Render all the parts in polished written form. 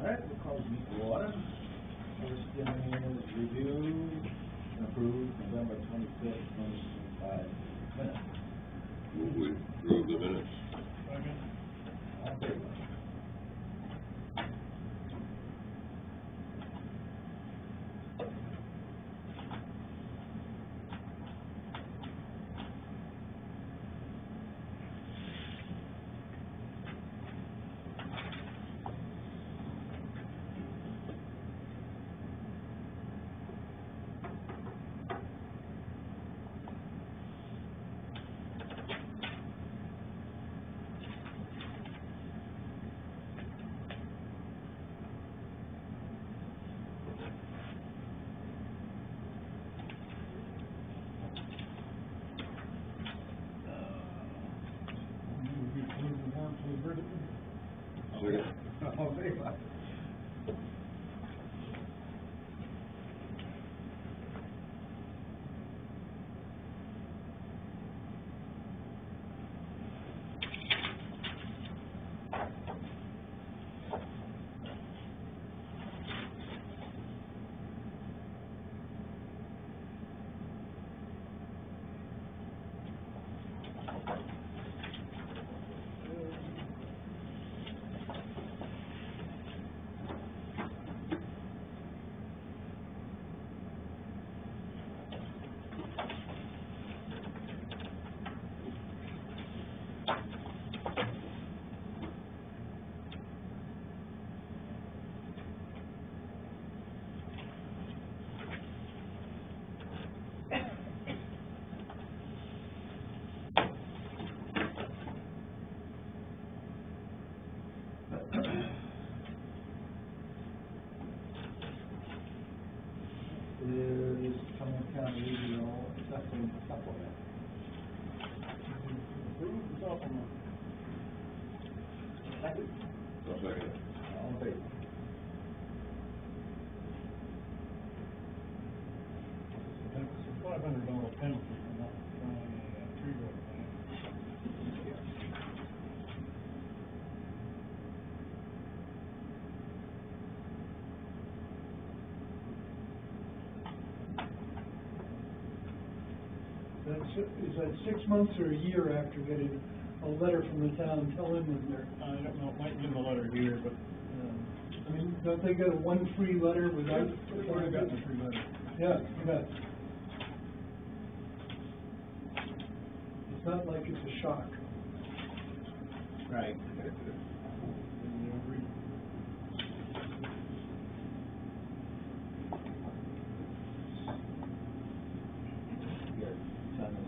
Alright, we'll call this meeting to order. First thing is review and approve November 25th, 2025 minutes. Move we approve the minutes. Second. All in favor? Second. All in favor? Is Cumberland County Regional Assessment Supplement. Approve the supplement. Second. I'll second it. All in favor? It's a $500 penalty for not trying a tree growth plan. Is that 6 months or a year after getting a letter from the town telling them they're, I don't know, it might be in the letter here, but, I mean, don't they get a one free letter without? we've already gotten a free letter. Yeah, yeah. It's not like it's a shock. Right. And you agree. Good. Sign this.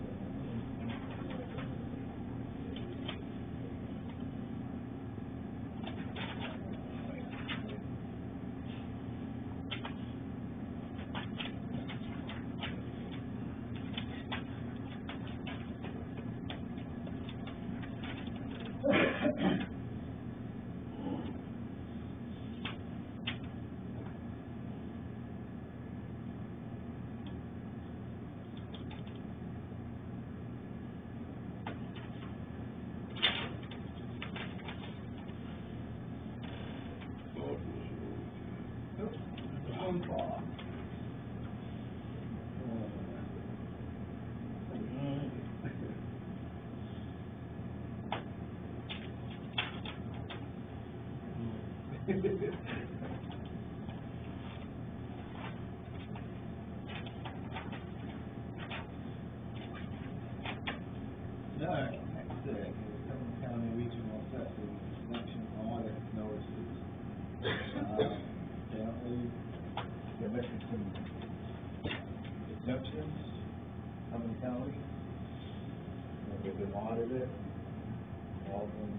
Phone call. Alright, next thing is Cumberland County Regional Assessment Selection Audit Notices. Apparently, they're missing some exemptions, Cumberland County. And they've been audited, all of them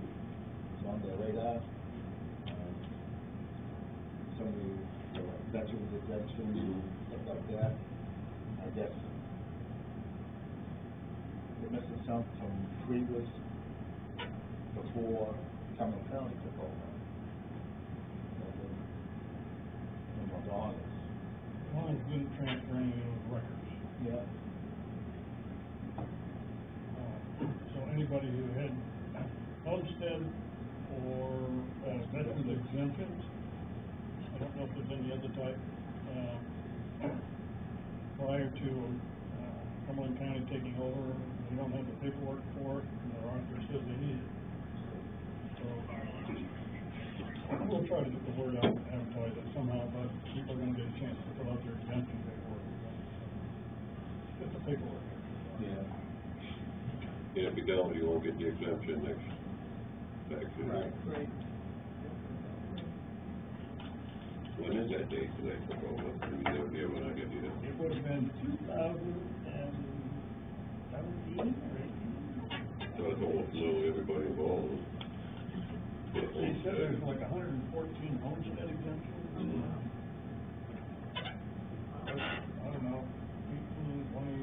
is on their radar. Some of the veterans exemptions, stuff like that, I guess. They're missing some from previous, before Cumberland County took over. And was honest. One is good at transferring those records. Yeah. So anybody who had homestead or veterans exemptions stuff is in the other type, prior to, Cumberland County taking over, they don't have the paperwork for it, and their auditor says they need it. So, we'll try to get the word out, advertise it somehow, but people are gonna get a chance to fill out their exemption paperwork. Get the paperwork. Yeah. And if you don't, you won't get the exemption next tax year. Right. When is that date that they took over? You never gave an idea, did you? It would have been 2017 or 18. So it's almost literally everybody involved. They said there's like 114 homes in that exemption. I don't know, 18, 20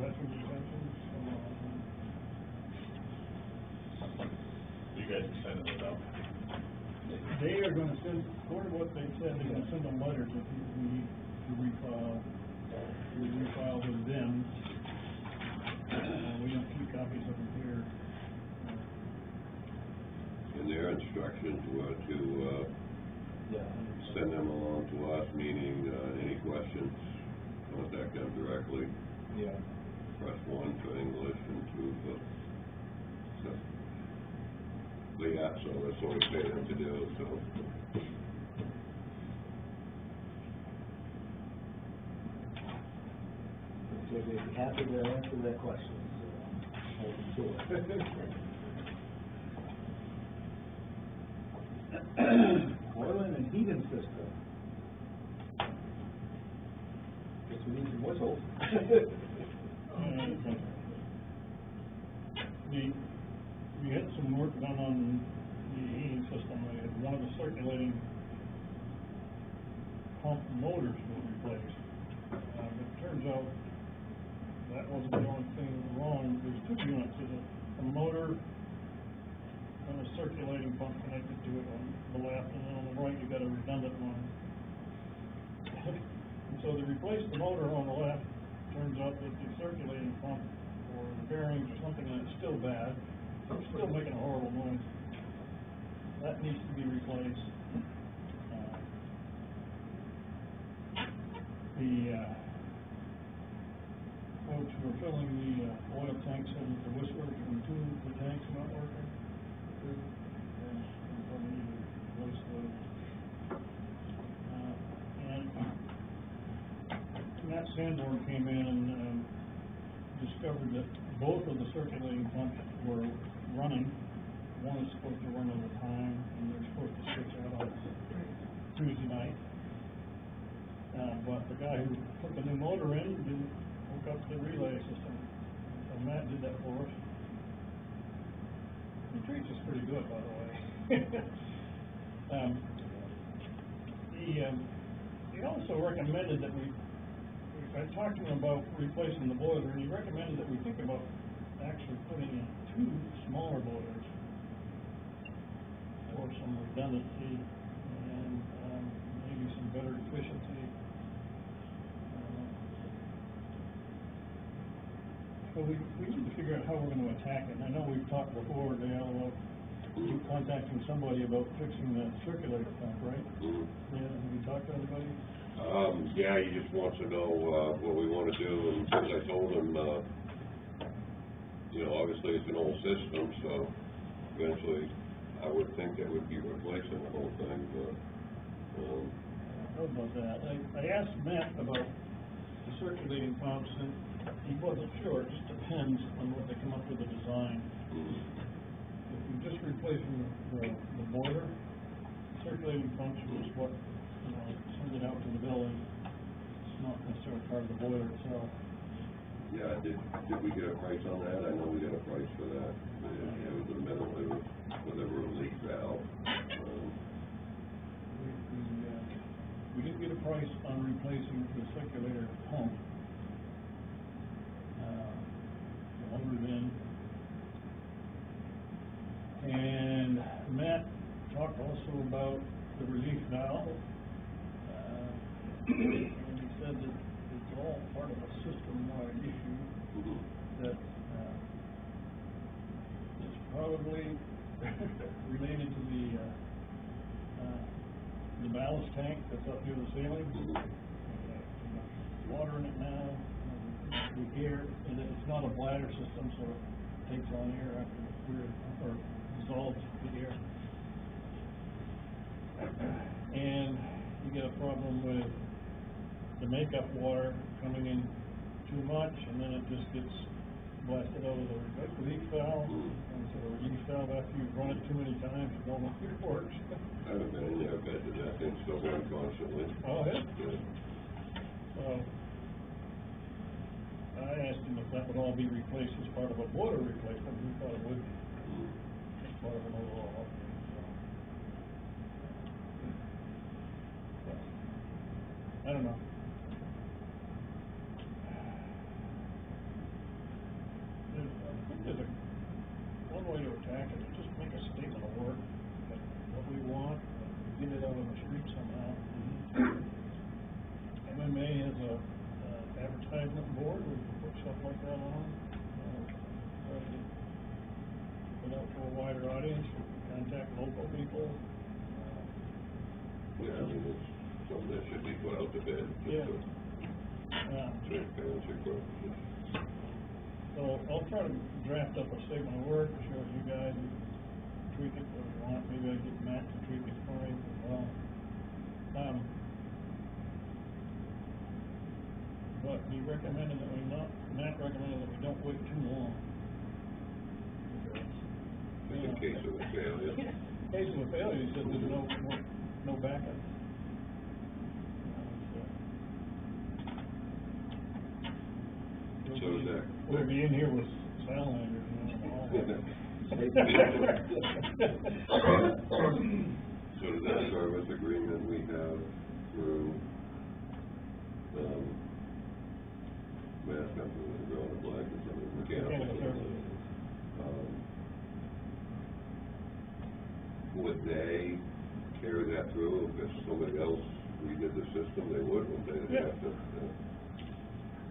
veteran exemptions, somewhere around You guys are sending it out. there. They are gonna send, according to what they said, they're gonna send them letters if we need to refile. We refile with them. We don't keep copies of them here. And their instructions were to, Yeah. send them along to us, meaning, any questions, contact them directly. Yeah. Press 1 for English and 2 for, so. But yeah, so that's what we pay them to do, so. So they'd be happy to answer their questions, hold them to it. Boiling and heating system. Guess we need some whistles. We had some work done on the heating system. One of the circulating pump motors was replaced. But it turns out that wasn't the only thing wrong. There's two units. There's a motor and a circulating pump connected to it on the left, and then on the right you got a redundant one. And so they replaced the motor on the left. Turns out that the circulating pump or the bearings or something in it's still bad. It's still making a horrible noise. That needs to be replaced. The folks who are filling the oil tanks and the whistlers from the tanks not working. And probably need to replace those. And Matt Sanborn came in and discovered that both of the circulating pumps were running. One is supposed to run over time, and they're supposed to switch out on Tuesday night. But the guy who put the new motor in didn't hook up the relay system. So Matt did that for us. He treats us pretty good, by the way. He also recommended that I talked to him about replacing the boiler, and he recommended that we think about actually putting in 2 smaller boilers for some redundancy and maybe some better efficiency. So we need to figure out how we're going to attack it. And I know we've talked before, Dale, about you contacting somebody about fixing the circulator pump, right? Mm-hmm. Yeah, have you talked to anybody? Yeah, he just wants to know, what we wanna do, and as I told him, you know, obviously it's an old system, so eventually I would think that would be replacing the whole thing, but, How about that? I asked Matt about the circulating pumps, and he wasn't sure. It just depends on what they come up with a design. If you're just replacing the boiler, circulating pumps was what, send it out to the building. It's not necessarily part of the boiler itself. yeah, did we get a price on that? I know we got a price for that. It was a metal, it was whatever, a leak valve. We didn't get a price on replacing the circulator pump. Other than, and Matt talked also about the relief valve. And he said that it's all part of a system-wide issue that is probably related to the ballast tank that's up near the ceiling. Mhm. Water in it now, the air, and it's not a bladder system, so it takes on air after the fluid, or dissolves the air. And you get a problem with the makeup water coming in too much, and then it just gets blasted out of the relief valve. And so the relief valve, after you've run it too many times, it no longer works. I haven't been in there, but that thing's still running constantly. Oh, yeah? Yeah. So, I asked him if that would all be replaced as part of a boiler replacement, he thought it would be, Mhm. as part of an overall upgrade, so. I don't know. I think there's one way to attack it, is just make a statement of work, that what we want, get it out on the street somehow. MMA has a advertisement board, we can put stuff like that on, try to get it out to a wider audience, contact local people. Yeah, I mean, it's something that should be put out to bid, Yeah. just for transparency purposes. So I'll try to draft up a statement of work, show you guys, and tweak it where you want, maybe I get Matt to tweak it for you as well. But he recommended that Matt recommended that we don't wait too long. Just in case of a failure. In case of a failure, he said there's no backup. So is that. We'll be in here with salamanders, So does that service agreement we have through, Mass Company, the Girl in Black, or something, mechanical services? Would they carry that through if somebody else redid the system? They would, wouldn't they? They'd have to,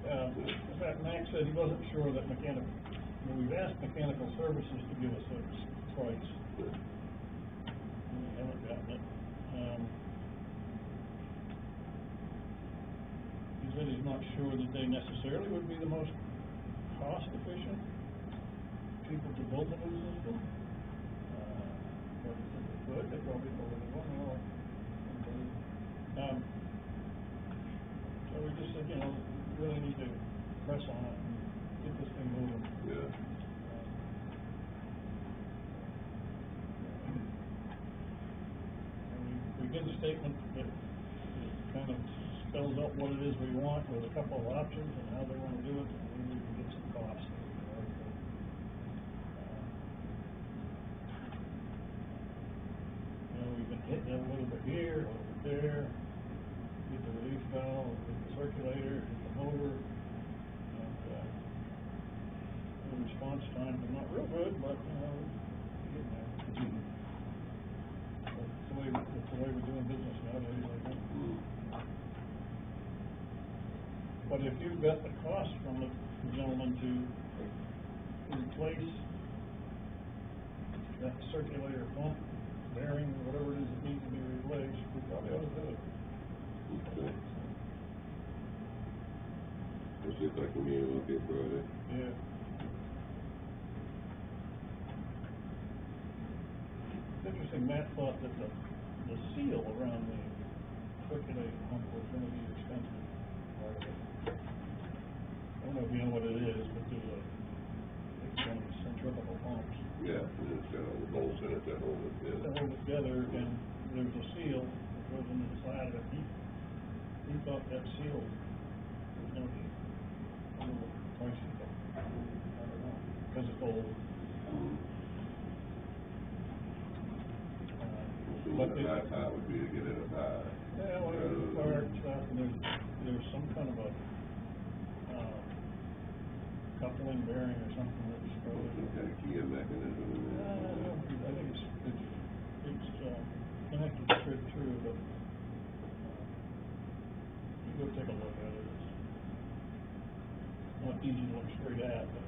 in fact, Max said he wasn't sure that we've asked mechanical services to give us a price. And we haven't gotten it. He said he's not sure that they necessarily would be the most cost efficient people to build the new system. But if they could, they probably won't know. So we just said, really need to press on it and get this thing moving. yeah. And we did a statement that kind of spells out what it is we want with a couple of options and how they want to do it, and we need to get some costs. We've been hitting it a little bit here, a little bit there, get the relief valve, get the circulator, get the motor, and, the response times are not real good, but, we're getting there. That's the way we're doing business nowadays, I think. But if you've got the cost from the gentleman to replace that circulator pump, bearing, whatever it is that needs to be replaced, we probably ought to do it. Okay. We'll see if I can meet him up here Friday. Yeah. It's interesting, Matt thought that the seal around the circulating pump was gonna be expensive part of it. I don't know if you know what it is, but it's one of the centrifugal pumps. Yeah, and it's got all the bolts in it that hold it To together. hold it together, and there's a seal that goes into the side of it. He thought that seal was gonna be a little pricey, but I don't know, because it's old. So But what that part would be to get it apart. yeah, well, there's part stuff, and there's some kind of a, coupling bearing or something that's probably. Some kind of key mechanism in there. I think it's connected straight through, but, you go take a look at it, it's not easy to look straight at, but.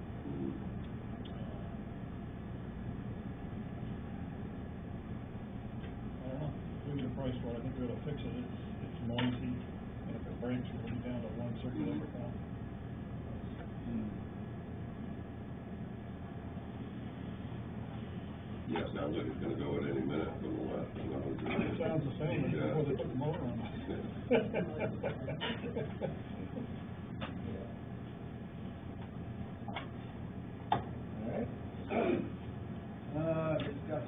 I don't know, maybe the price for it, I think we ought to fix it, it's noisy, and if it breaks, we'll be down to one circulator pump. Yeah, sounds like it's gonna go at any minute from the last one. It sounds the same as before they put the motor on it. All right. Discuss,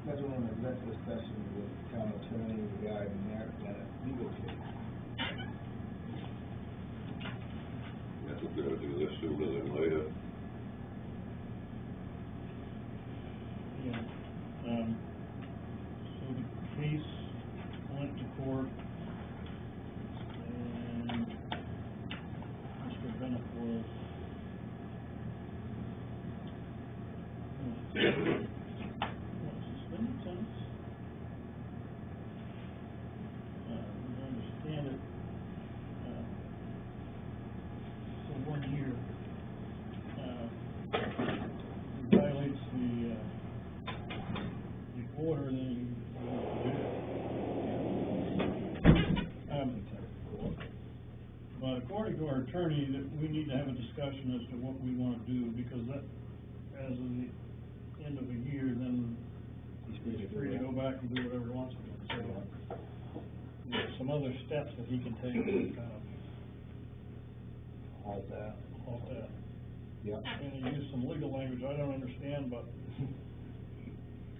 schedule an executive session with the town attorney regarding merit legal case. I think we ought to do this sooner than later. Yeah, so the case went to court, and Mr. Bennett was, suspended sentence? As I understand it, for 1 year, violates the order, then but according to our attorney, that we need to have a discussion as to what we want to do, because that, as of the end of the year, then he's free to go back and do whatever he wants to do. So, there's some other steps that he can take to kind of How's that? halt that. Yep. And he used some legal language I don't understand, but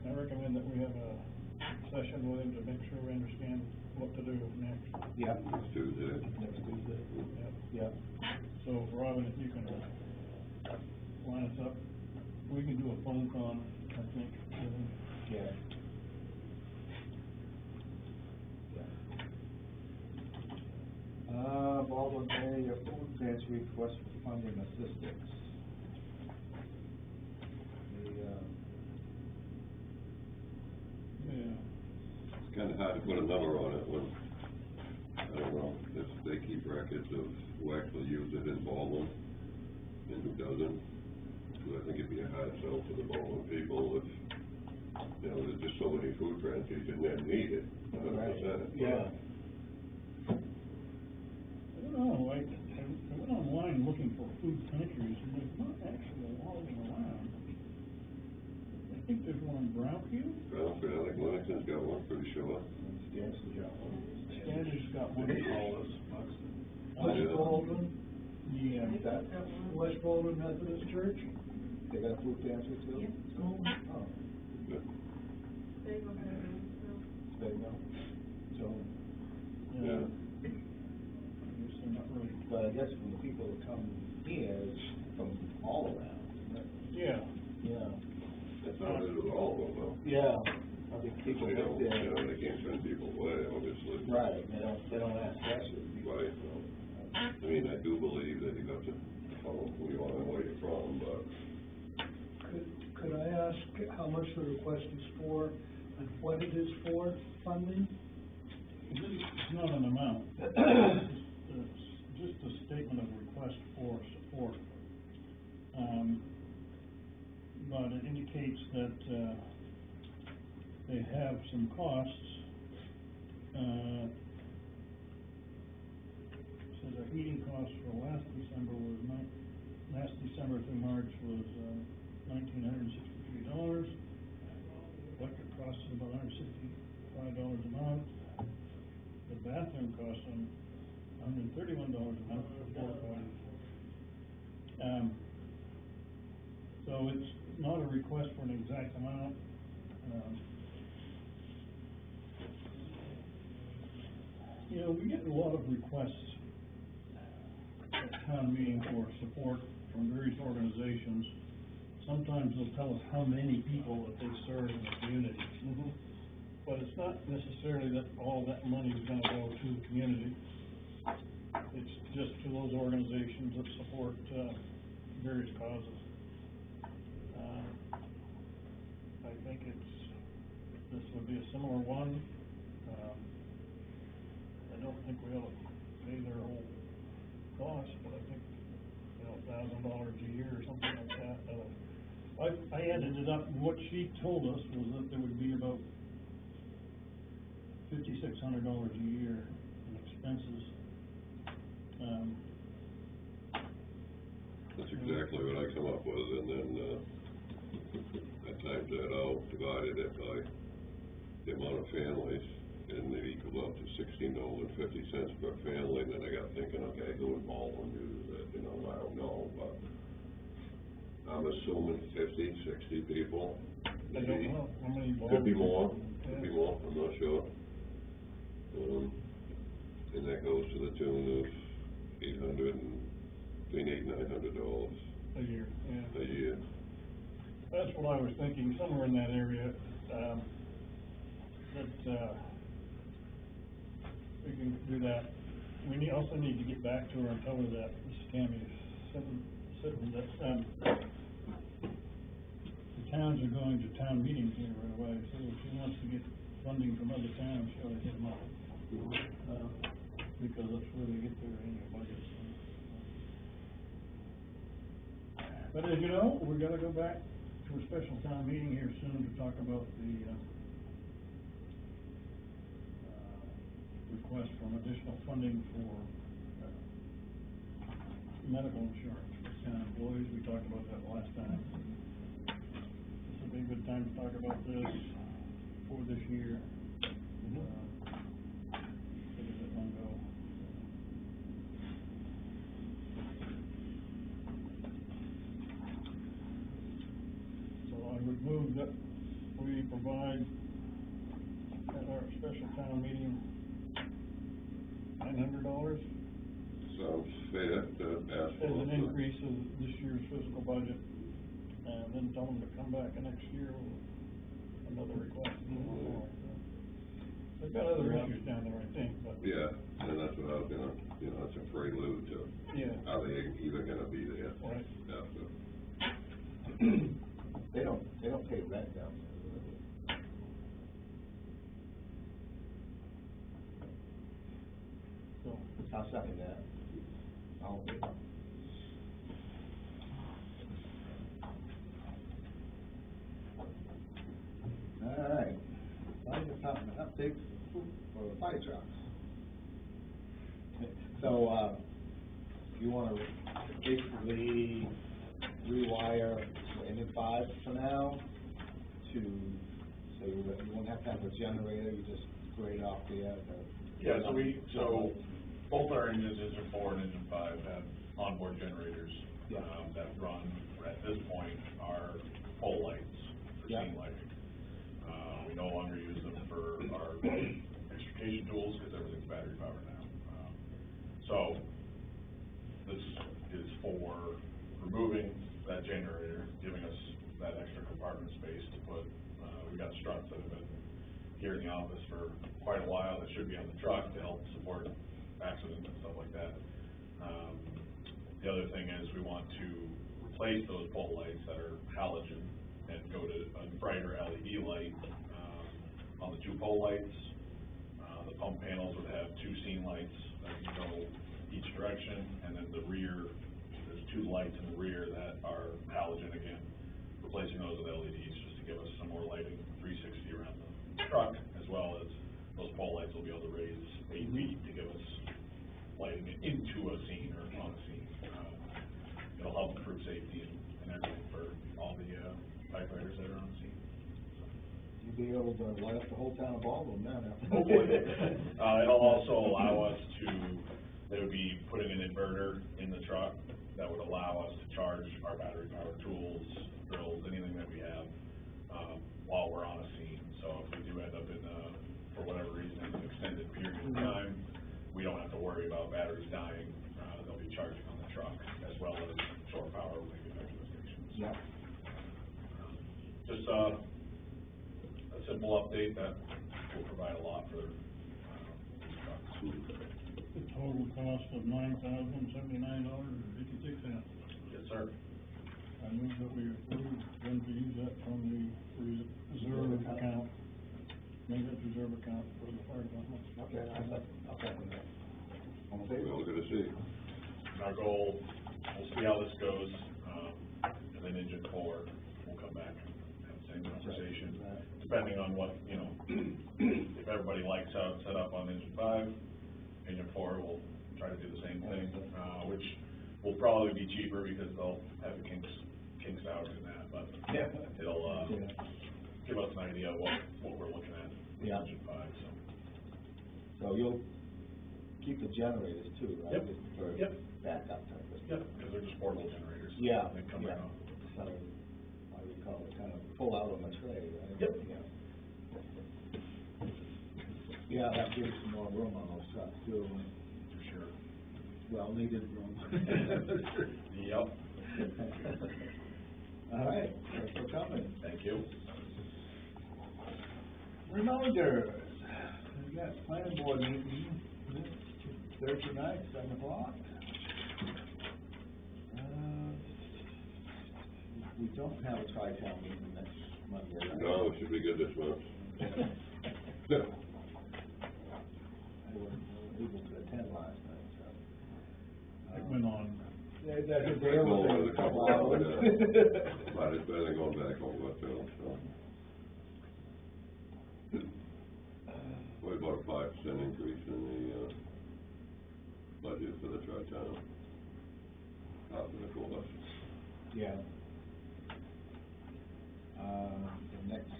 I recommend that we have a session with him to make sure we understand what to do next. Yep. Next Tuesday. Next Tuesday. Yep. Yep. So, Robin, if you can line us up, we can do a phone con, I think, with him. Yeah. Baldwin area food pantry request for funding assistance. Yeah. It's kinda hard to put a number on it when, I don't know, if they keep records of who actually use it in Baldwin and who doesn't. So I think it'd be a hard sell for the Baldwin people if, you know, there's just so many food pantries and they need it, 100%. Yeah. I don't know, I went online looking for food pantries, and there's not actually a lot of them around. I think there's one in Brownfield. Brownfield, I think Lennoxon's got one, pretty sure. Stanton's got one. Standard's got one. West Baldwin, Yeah. That, West Baldwin Methodist Church. they got a food pantry too? Yeah. Oh, Good. They go better than, there you go. So, Yeah. Guess they're not really. but I guess when people come here, it's from all around, isn't it? Yeah. Yeah. That's how it is with all of them, though. Yeah, I think people They get don't, you there. know, they can't send people away, obviously. Right, they don't ask questions. Right. I mean, I do believe that you have to tell them who you are and where you're from, but Could I ask how much the request is for and what it is for, funding? It's not an amount. It's just a statement of request for support. But it indicates that, they have some costs. Says our heating costs for last December through March was, $1,963. Electric costs about $165 a month. The bathroom costs them $131 a month for 4 parties. So it's not a request for an exact amount. You know, we get a lot of requests at town meeting for support from various organizations. Sometimes they'll tell us how many people that they serve in the community. Mm-hmm. But it's not necessarily that all that money is gonna go to the community. It's just to those organizations that support, various causes. I think this would be a similar one. I don't think we ought to pay their whole cost, but I think, you know, $1,000 a year or something like that. I added it up, what she told us was that there would be about $5,600 a year in expenses. That's exactly what I come up with, and then, I times that out, divided it by the amount of families, and it equals out to $16.50 per family, and then I got thinking, okay, who in Baldwin uses it, you know, I don't know, but I'm assuming 50, 60 people. I don't know how many. Could be more, Yeah. I'm not sure. And that goes to the tune of between $800 and $900 A year, yeah. a year. That's what I was thinking, somewhere in that area, we can do that. We also need to get back to her and tell her that Miss Tammy sitting that, the towns are going to town meetings here right away, so if she wants to get funding from other towns, she ought to hit them up. Because that's where they get their annual budgets. But as you know, we're gonna go back to a special town meeting here soon to talk about the, request from additional funding for, medical insurance for town employees. We talked about that last time. This would be a good time to talk about this for this year. Figure that one go. So I would move that we provide at our special town meeting $900 Sounds fair to ask for. as an increase of this year's fiscal budget, and then tell them to come back next year with another request. They've got other issues down there, I think, but. Yeah, and that's what I was gonna, you know, that's a prelude to, Yeah. are they even gonna be there? Right. After. They don't pay rent down there. So, I'll second that. All right, fire department updates for fire trucks. So, you wanna basically rewire the engine 5 for now to, so you won't have to have a generator, you just grade off the, Yeah, so both our engines, engine 4 and engine 5, have onboard generators, Yeah. That run, at this point, are pole lights for Yeah. scene lighting. We no longer use them for our extrication tools, because everything's battery powered now. So, this is for removing that generator, giving us that extra compartment space to put, we've got struts that have been here in the office for quite a while, that should be on the truck to help support accidents and stuff like that. The other thing is, we want to replace those pole lights that are halogen and go to a brighter LED light, on the two pole lights. The pump panels would have two scene lights that can go each direction, and then the rear, there's two lights in the rear that are halogen again, replacing those with LEDs just to give us some more lighting, 360 around the truck, as well as those pole lights will be able to raise 8 feet to give us lighting into a scene or on a scene. It'll help improve safety and everything for all the firefighters that are on the scene. you'll be able to light up the whole town of Baldwin now. Hopefully. It'll also allow us to, they would be putting an inverter in the truck that would allow us to charge our battery powered tools, drills, anything that we have, while we're on a scene. So if we do end up in, for whatever reason, an extended period of time, we don't have to worry about batteries dying. They'll be charging on the truck, as well as shore power when we get back to the stations. Yeah. Just a simple update that will provide a lot for these trucks. the total cost of $9,079.56. Yes, sir. I move that we approve them to use that from the reserve account, maintenance reserve account for the fire department. Okay, I'll second that. All in We're favor? all gonna see. Our goal, we'll see how this goes, and then engine 4, we'll come back and have the same conversation, depending on what, if everybody likes how it's set up on engine 5, engine 4 will try to do the same thing, which will probably be cheaper because they'll have the kinks out in that, but Yeah. it'll, give us an idea of what we're looking at with Yeah. engine 5, so. So you'll keep the generators too, right? Yep. Just for Yep. backup purposes. Yep, because they're just portable generators. Yeah, They come yeah. right off. So, I would call it kind of pull out on the tray, right? Yep. Yeah. Yeah, that gives some more room on those trucks too, For sure. well needed room. Yep. All right, thanks for coming. Thank you. Reminders, we got planning board meeting, Thursday night, 7:00. We don't have a tri-town meeting next Monday, right? No, it should be good this month. I wasn't able to attend last night, so. It went on. Yeah, that's a day was a couple hours. But it's better than going back over too, so. What about a 5% increase in the, budget for the tri-town? Half of the cost. Yeah. The next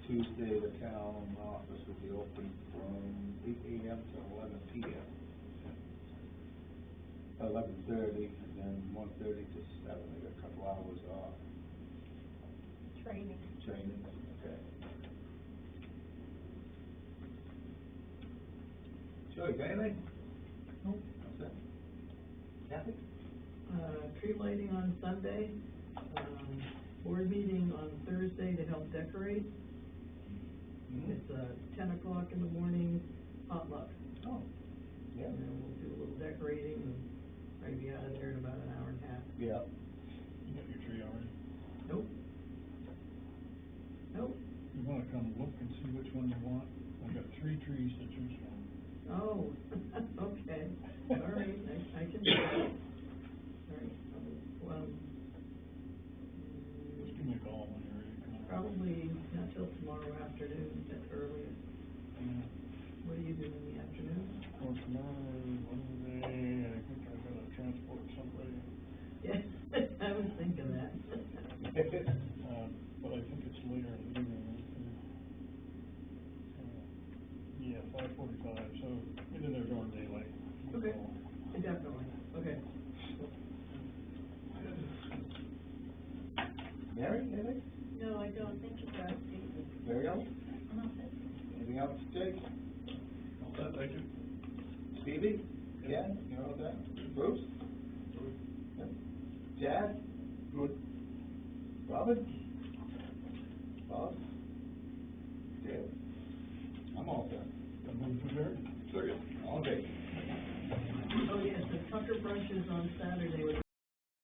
Tuesday, the town office will be open from 8 AM to 11 PM. 11:30, and then 1:30 to 7, they got a couple hours off. Training. Training, okay. Joe, you got anything? Nope. What's that? Kathy? Tree lighting on Sunday, board meeting on Thursday to help decorate. It's 10 o'clock in the morning, potluck. Oh, yeah. And then we'll do a little decorating and probably be out of there in about an hour and a half. Yeah. You got your tree already? Nope. Nope. You wanna come look and see which one you want? I've got 3 trees to choose from. Oh, okay. All right, I can do that. All right, well, Just give me a call when you're ready to come. probably not till tomorrow afternoon at earliest. Yeah. What do you do in the afternoon? Or tomorrow, Wednesday, I think I gotta transport somebody. Yeah, I was thinking that. But I think it's later in the evening. Yeah, 5:45, so get in there during daylight. Okay, definitely, okay. Mary, anything? No, I don't, thank you for asking. Mary Ellen? Nothing. Anything else, Jake? Thank you. Stevie? Ken, you know what that? Bruce? Yep. Chad? Good. Robin? Bob? Dale? I'm all done. I move to adjourn.